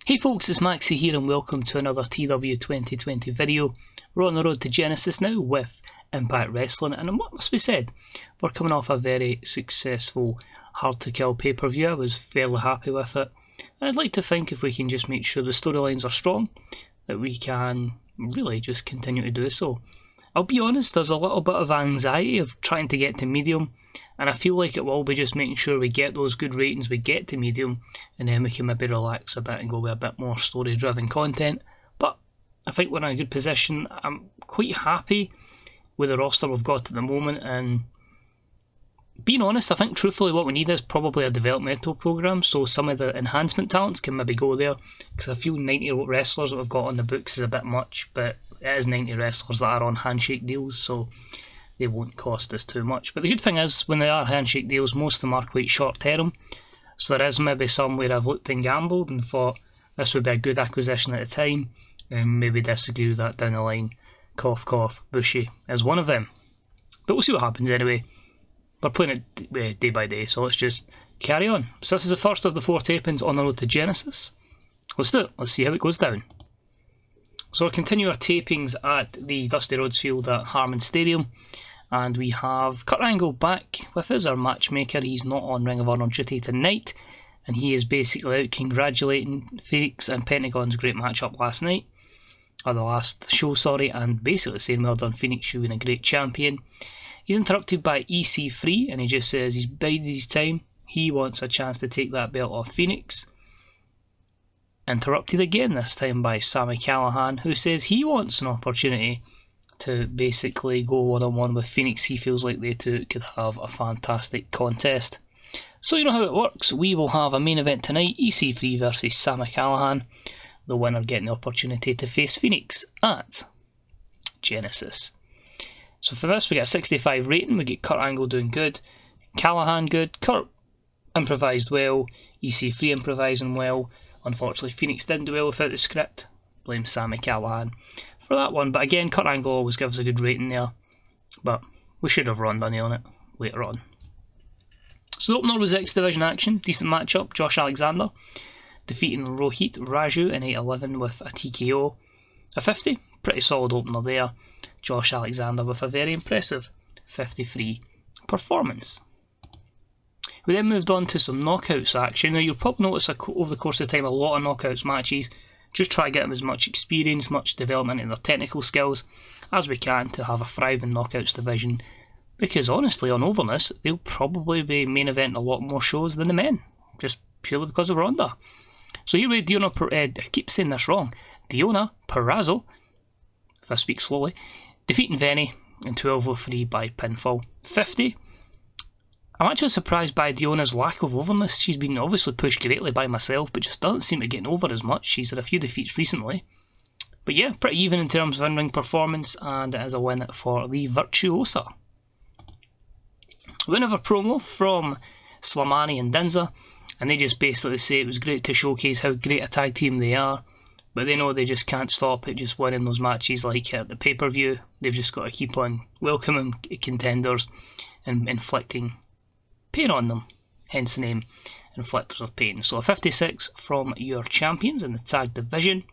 Hey folks, it's Maxie here and welcome to another TEW2020 video. We're on the road to Genesis now with Impact Wrestling, and what must be said, we're coming off a very successful Hard to Kill pay-per-view. I was fairly happy with it. And I'd like to think if we can just make sure the storylines are strong, that we can really just continue to do so. I'll be honest, there's a little bit of anxiety of trying to get to medium, and I feel like it will be just making sure we get those good ratings, we get to medium, and then we can maybe relax a bit and go with a bit more story-driven content. But I think we're in a good position. I'm quite happy with the roster we've got at the moment, and being honest, I think truthfully what we need is probably a developmental program, so some of the enhancement talents can maybe go there, because I feel 90 wrestlers that we've got on the books is a bit much, but it is 90 wrestlers that are on handshake deals, so they won't cost us too much. But the good thing is, when they are handshake deals, most of them are quite short term, so there is maybe some where I've looked and gambled and thought this would be a good acquisition at the time, and maybe disagree with that down the line. Cough cough, Bushy is one of them. But we'll see what happens anyway. We're playing it day by day, so let's just carry on. So this is the first of the 4 tapings on the road to Genesis. Let's do it. Let's see how it goes down. So we'll continue our tapings at the Dusty Rhodes Field at Harman Stadium, and we have Kurt Angle back with us, our matchmaker. He's not on Ring of Honor duty tonight, and he is basically out congratulating Fenix and Pentagon's great matchup last night, or the last show, sorry, and basically saying well done Fenix, you've been a great champion. He's interrupted by EC3, and he just says he's bided his time. He wants a chance to take that belt off Fenix. Interrupted again, this time by Sami Callihan, who says he wants an opportunity to basically go one-on-one with Fenix. He feels like they two could have a fantastic contest. So you know how it works. We will have a main event tonight, EC3 versus Sami Callihan. The winner getting the opportunity to face Fenix at Genesis. So for this we get a 65 rating, we get Kurt Angle doing good, Callihan good, Kurt improvised well, EC3 improvising well. Unfortunately Fenix didn't do well without the script, blame Sami Callihan for that one. But again, Kurt Angle always gives a good rating there, but we should have Ron Dunny on it later on. So the opener was X Division action, decent matchup. Josh Alexander defeating Rohit Raju in 8-11 with a TKO. A 50, pretty solid opener there. Josh Alexander with a very impressive 53 performance. We then moved on to some knockouts action. Now you'll probably notice over the course of the time a lot of knockouts matches. Just try to get them as much experience, much development in their technical skills as we can to have a thriving knockouts division. Because honestly, on overness, they'll probably be main eventing a lot more shows than the men, just purely because of Ronda. So here we have I keep saying this wrong, Diona Purrazzo, if I speak slowly, defeating Venny in 12:03 by pinfall. 50. I'm actually surprised by Diona's lack of overness. She's been obviously pushed greatly by myself, but just doesn't seem to get over as much. She's had a few defeats recently. But yeah, pretty even in terms of in-ring performance, and it is a win for the Virtuosa. We have a promo from Slamani and Dinza, and they just basically say it was great to showcase how great a tag team they are, but they know they just can't stop at just winning those matches like at the pay-per-view. They've just got to keep on welcoming contenders and inflicting pain on them, hence the name Inflictors of Pain. So a 56 from your champions in the tag division.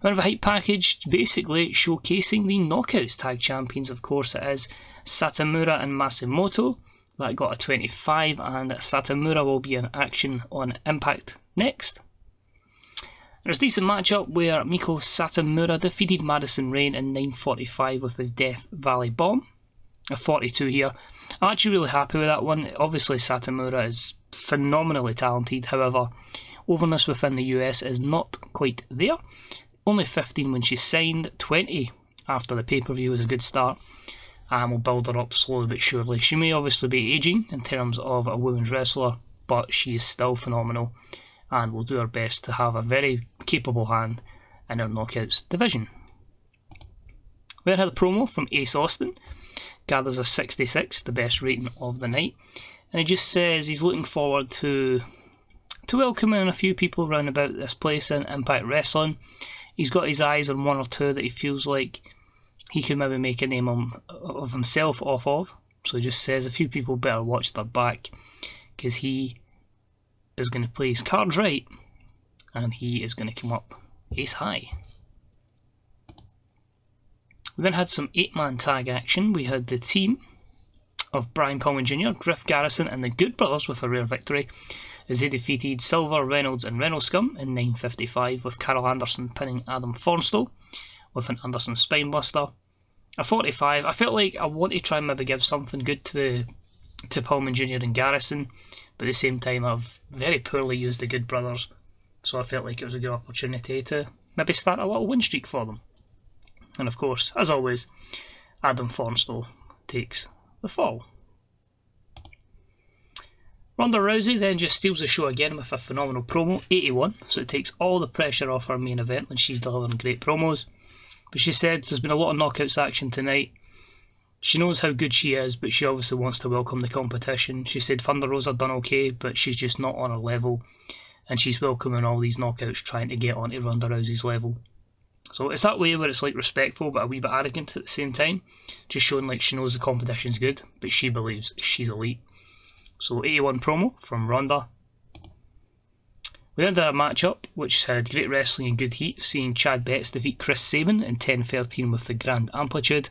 We have a hype package basically showcasing the Knockouts tag champions. Of course it is Satomura and Masimoto. That got a 25, and Satomura will be in action on Impact next. There's a decent matchup where Meiko Satomura defeated Madison Rayne in 9:45 with his Death Valley Bomb. A 42 here. I'm actually really happy with that one. Obviously Satomura is phenomenally talented, however, overness within the US is not quite there. Only 15 when she signed, 20 after the pay-per-view was a good start, and we'll build her up slowly but surely. She may obviously be ageing in terms of a women's wrestler, but she is still phenomenal, and we'll do our best to have a very capable hand in our Knockouts division. We then had a promo from Ace Austin. Gathers a 66, the best rating of the night, and he just says he's looking forward to welcoming a few people around about this place in Impact Wrestling. He's got his eyes on one or two that he feels like he can maybe make a name of himself off of, so he just says a few people better watch their back, because he is going to play his cards right and he is going to come up ace high. We then had some 8-man tag action. We had the team of Brian Pillman Jr., Griff Garrison and the Good Brothers with a rare victory as they defeated Silver, Reynolds and Reynolds Scum in 9.55, with Carol Anderson pinning Adam Fornstow with an Anderson Spinebuster. A 45, I felt like I want to try and maybe give something good to Pillman Jr. and Garrison, but at the same time I've very poorly used the Good Brothers, so I felt like it was a good opportunity to maybe start a little win streak for them. And of course, as always, Adam Fornstow takes the fall. Ronda Rousey then just steals the show again with a phenomenal promo, 81, so it takes all the pressure off her main event when she's delivering great promos. But she said there's been a lot of knockouts action tonight. She knows how good she is, but she obviously wants to welcome the competition. She said Thunder Rosa done okay, but she's just not on her level, and she's welcoming all these knockouts trying to get onto Ronda Rousey's level. So it's that way where it's like respectful but a wee bit arrogant at the same time, just showing like she knows the competition's good, but she believes she's elite. So 81 promo from Ronda. We had a matchup which had great wrestling and good heat, seeing Chad Betts defeat Chris Sabin in 10-13 with the Grand Amplitude.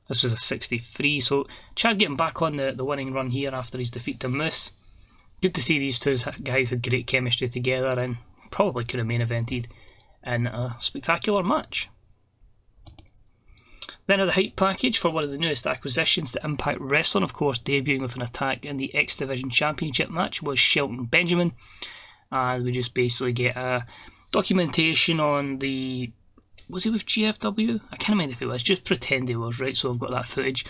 This was a 63, so Chad getting back on the winning run here after his defeat to Moose. Good to see these two guys had great chemistry together and probably could have main evented in a spectacular match. Then the hype package for one of the newest acquisitions to Impact Wrestling, of course debuting with an attack in the X Division Championship match, was Shelton Benjamin. And we just basically get a documentation on the... Was he with GFW? I can't remember if it was. Just pretend he was, right? So I've got that footage.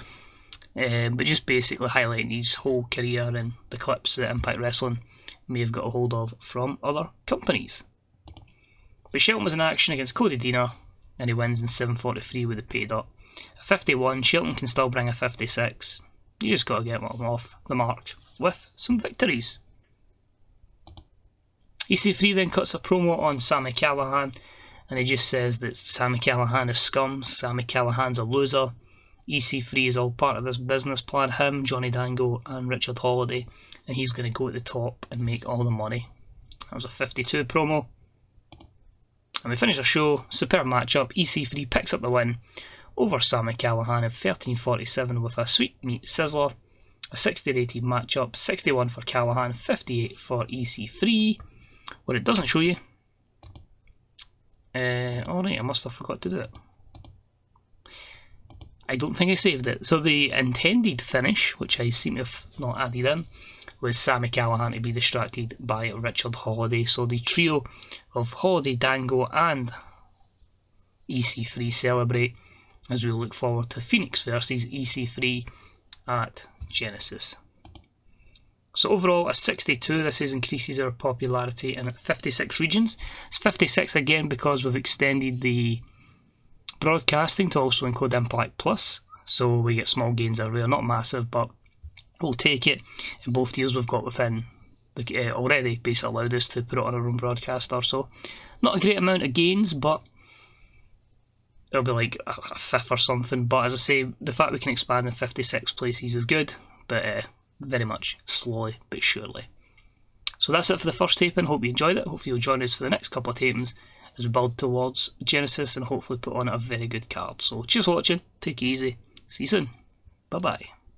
But just basically highlighting his whole career and the clips that Impact Wrestling may have got a hold of from other companies. But Shelton was in action against Cody Deaner, and he wins in 7:43 with the paid up. A 51, Shelton can still bring a 56. You just got to get them off the mark with some victories. EC3 then cuts a promo on Sami Callihan, and he just says that Sami Callihan is scum, Sami Callihan's a loser. EC3 is all part of this business plan, him, Johnny Dango and Richard Holiday, and he's going to go at the top and make all the money. That was a 52 promo. And we finish our show, superb matchup, EC3 picks up the win over Sami Callihan in 13:47 with a sweet meat sizzler. A 60 rated matchup, 61 for Callihan, 58 for EC3. What it doesn't show you... alright, I must have forgot to do it. I don't think I saved it. So the intended finish, which I seem to have not added in, was Sami Callihan to be distracted by Richard Holiday. So the trio of Holiday, Dango and EC3 celebrate as we look forward to Fenix versus EC3 at Genesis. So overall a 62, this is increases our popularity in 56 regions. It's 56 again because we've extended the broadcasting to also include Impact Plus, so we get small gains everywhere, not massive, but we'll take it. In both deals we've got within already basically allowed us to put it on our own broadcaster, so not a great amount of gains, but it'll be like a fifth or something. But as I say, the fact we can expand in 56 places is good, but very much slowly but surely. So that's it for the first taping. Hope you enjoyed it. Hopefully you'll join us for the next couple of tapings as we build towards Genesis and hopefully put on a very good card. So cheers for watching, take it easy, see you soon, bye bye.